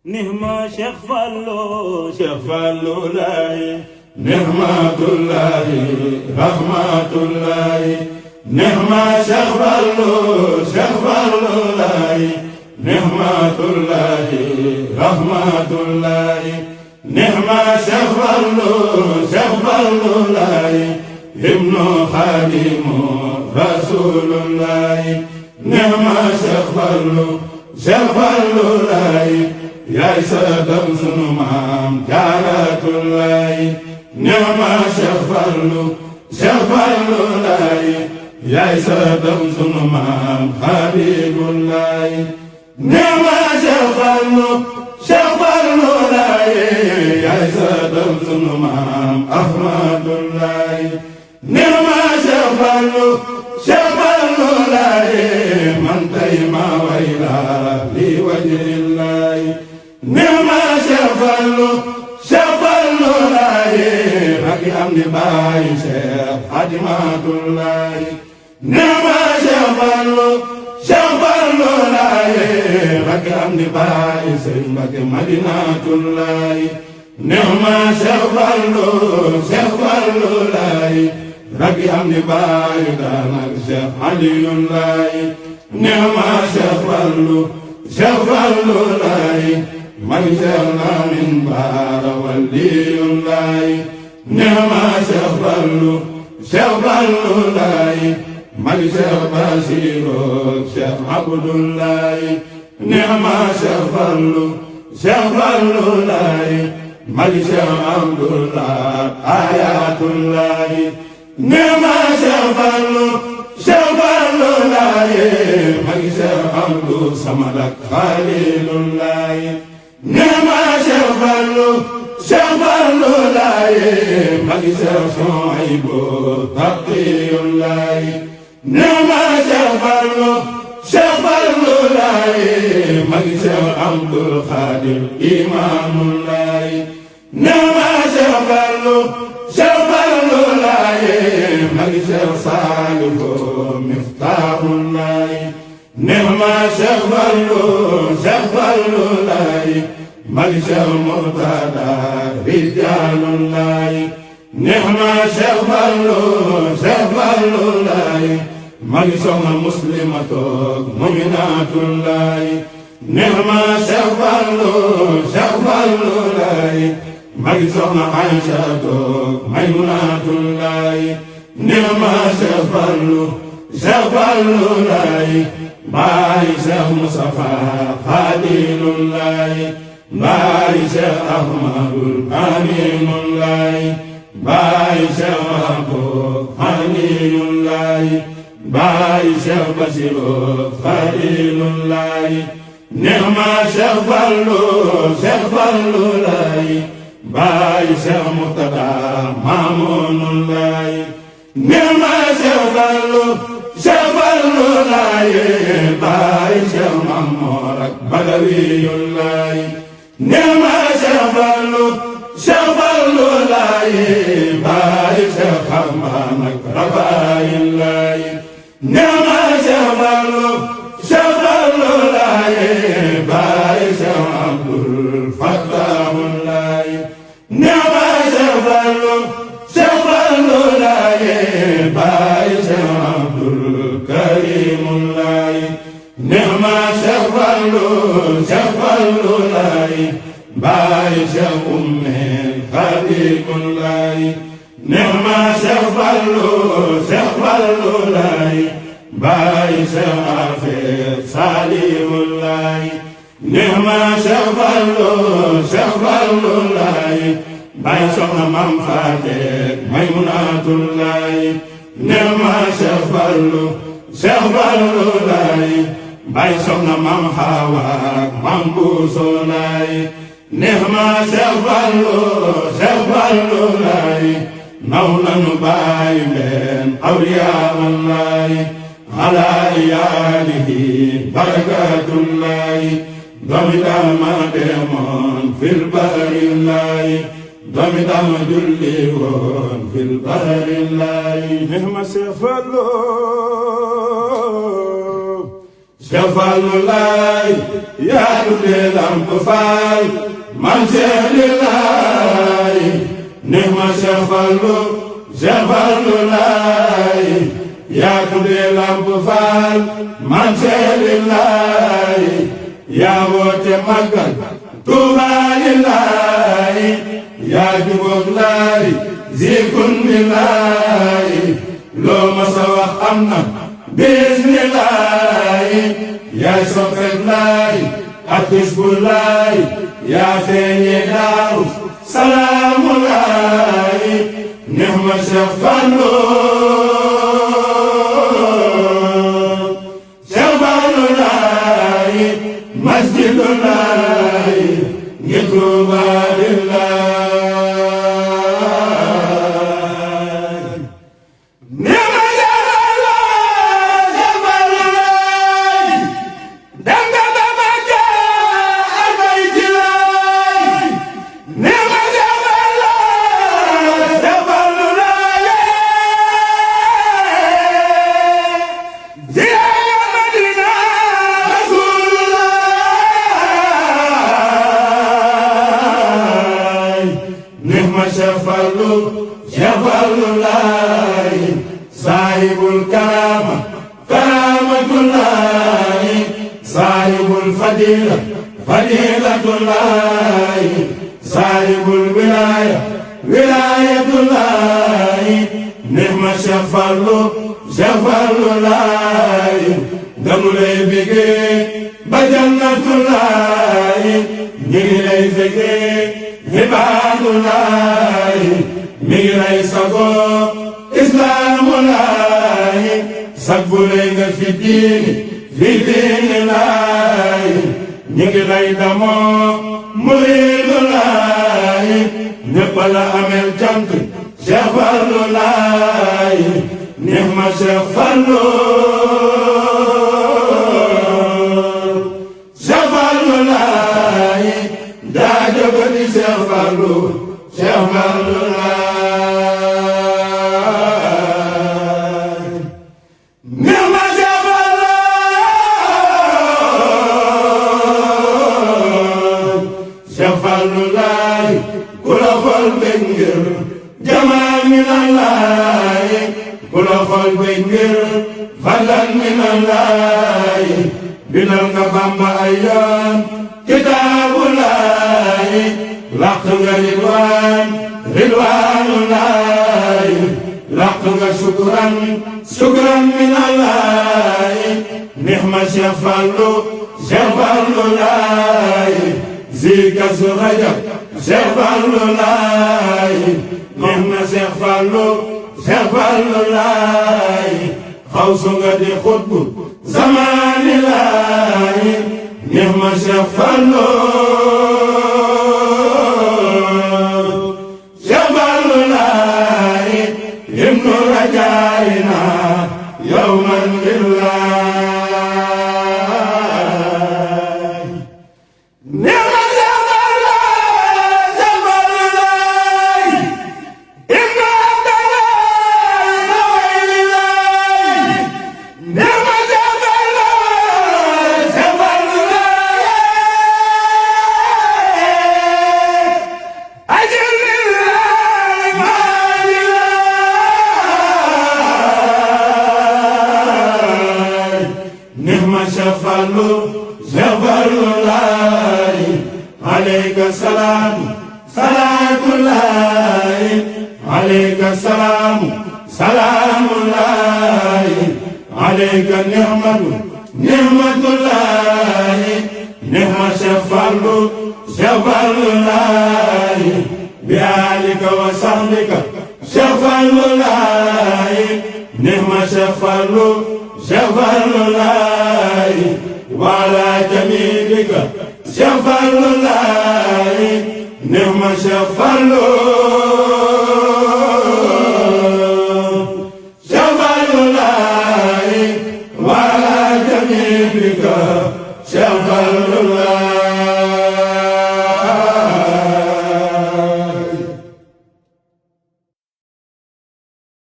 نهما شيخ فالو لاي نعمة الله رحمة الله نهما شيخ فالو لاي نعمة الله رحمة الله نهما شيخ فالو لاي ابن خادم رسول الله نهما شيخ فالو لاي يا سادم سنو مام جارة الله نعمة شيخ فالو لاي يا سادم سنو مام حبيب الله نعمة شيخ فالو لاي يا سادم سنو مام أحمد الله نعمة شيخ فالو لاي من تيما ويلا لوجه الله نعمة شيخ فالو لاي رقي أمن باي شيخ حجمات الله نعمة شيخ فالو لاي رقي أمن باي شيخ مدينة الله نعمة شيخ فالو لاي رقي أمن باي دانك شيخ علي الله نعمة شيخ فالو لاي من جرنا من بار ولي الله نعمة شيخ فالو لاي من شيخ بشير شيخ عبد الله نعمة شيخ فالو لاي من شيخ عبد الله آيات الله نعمة شيخ فالو لاي من شيخ عبد صمد خليل الله نعمة شيخ فالو لاي من شيخ شعيب تقي الله نعمة شيخ فالو لاي من شيخ عبد القادر إمام الله نعمة شيخ فالو لاي من شيخ صالح مفتاح الله نعمة شيخ فالو لاي من شيخ مرتضى رجال الله نعمة شيخ فالو لاي من شيخ مسلمة مؤمنات الله نعمة شيخ فالو لاي من شيخ عائشة ميمونات الله نعمة شيخ فالو لاي باي شيخ مصطفى خليل الله باي شيخ أحمد الأمين الله باي شيخ أبو خليل الله باي شيخ بشير خليل الله نعمة شيخ فالو لاي باي شيخ مرتضى مامون الله نعمة شيخ فالو لاي باي شيخ مامور بدوي الله نعمة شيخ فالو لاي باي شيخ حمامك رفاي الله نعمة شيخ فالو لاي باي شيخ عبد الفتاح الله نعمة شيخ فالو لاي باي شيخ عبد الكريم الله نعمة شيخ فالو لاي باي شيخ أمي خليل الله نعمة شيخ فالو لاي باي شيخ عافية صالح الله نعمة شيخ فالو لاي باي شيخ مام فاتك ميمونات الله نعمة شيخ فالو لاي باي شيخ مام حواك مام بوسو لاي نعمة شيخ فالو لاي مولى باي من أولياء الله على إياله بركة الله ضمد ما ديمون في البحر الله ضمد ما جليون في البحر الله نعمة شيخ فالو Cheikh Fallou laay yaa tuddee Lamp Fall man Cheikh lillaay nihma Cheikh Fallou laay yaa tuddee Lamp Fall man Cheikh lillaay yaa woote màggal Tuuba lillaay yaa jubóog laay zikun lillaay loo ma sa wax am na bismillaay yaay soppeek laay ak Hizbu laay yaa feeñee Daaru Salaamu laay nihma Cheikh Fallou laay masjidu laay ngir Tuuba lillaay nihma Cheikh Fallou laay dem nga ba Makka ak Bayti laay nihma Cheikh Fallou laay ziyaara Madina Rasulullah nihma Cheikh Fallou laay saahibul karamatullahi saahibul fadilatullahi saahibul wilayatullahi nihma Cheikh Fallou laay damu lay bégee ba jannatullahi ñi ngi lay bégee ibaadullahi mi ngi lay sagoo islaamulaay sagbu lay nga fi diini laay ñi ngi lay damoo muriidulaay ñépp la amel cant Cheikh Fallou laay nihma Cheikh Fallou laay jaajëfati Cheikh Fallou laay nihma Cheikh Fallou laay ku la xool bëgg ngir jamaa minallaay ku la xool bëgg ngir fadlan minallaay bindal nga Bamba ay yoon kitaabulaay laq nga ridwaanullaay laq nga shukran minallaay nihma Cheikh Fallou laay zika su rajab Cheikh Fallou laay nihma Cheikh Fallou laay xawsu nga di xutbu zamaani laay nihma Cheikh Fallou laay ibnu rajaayina yawman lillaay nihma Cheikh Fallou laay ibnu abdallah lillaay nihma Cheikh Fallou laay ajil lillaay maalilaay nihma Cheikh Fallou laay alayka salaatullaay alayka salaamullaay alayka nihmatullaay nihma Cheikh Fallou laay bi aalika wa sahbika Cheikh Fallou laay nihma Cheikh Fallou laay wa ala jamiilika Cheikh Fallou laay nihma Cheikh Fallou laay wa ala jamiilika